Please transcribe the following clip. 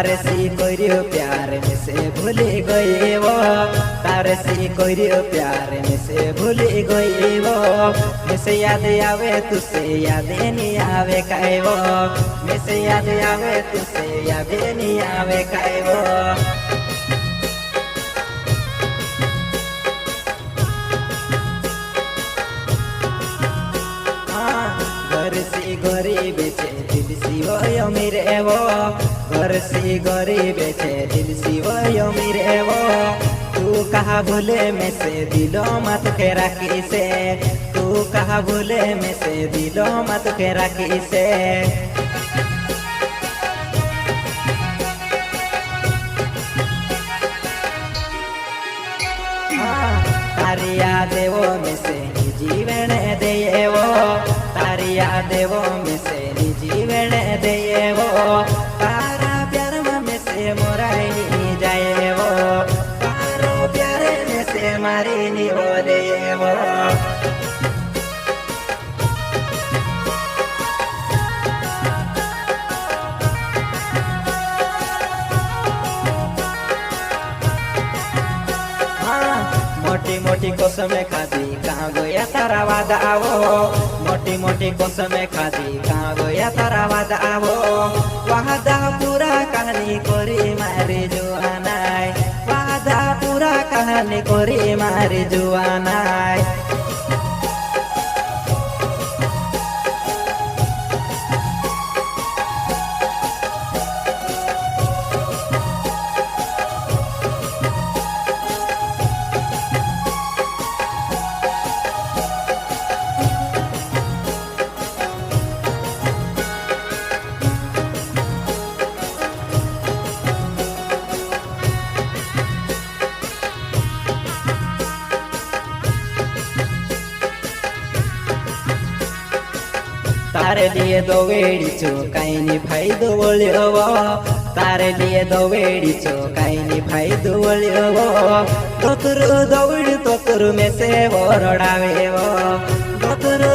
तारे सी कोरियो प्यार में से भूली गई वो, तारे सी कोरियो प्यार में से भूली गई वो। मिसे याद आवे तुसे याद नहीं आवे काई वो, मिसे याद आवे तुसे याद नहीं आवे काई वो। घर सी गरीब छे दिल सी वो मेरे वो, घर सी गरीब छे दिल सी वो मेरे वो। तू कहा भूले में से दिलो मत के राखी से, तू कहा भूले में से दिलो मत के राखी से। तारी यादेवो में से जीवन दे वो, तारी यादेवो में से जीवन दे वो। तारा प्यार में से मोराई जाए वो, तारो प्यार में से मारी नी वो दे वो। मोटी मोटी कसम खादी कहाँ गया तारा वादा आवो, मोटी मोटी कसम खादी कहाँ गया तारा वादा आवो। वादा पूरा कहानी कोरी मारे जुआनाय, वादा पूरा कहानी कोरी मारे जुआनाय। तारे लिए दो वेड़ी चो काई नी भाई दो बोलियो वो, तारे लिए दो वेड़ी चो काई नी भाई दो बोलियो वो। दोतुरु दौड़ दोतुरु में से वो रड़ावे वो, दोतुरु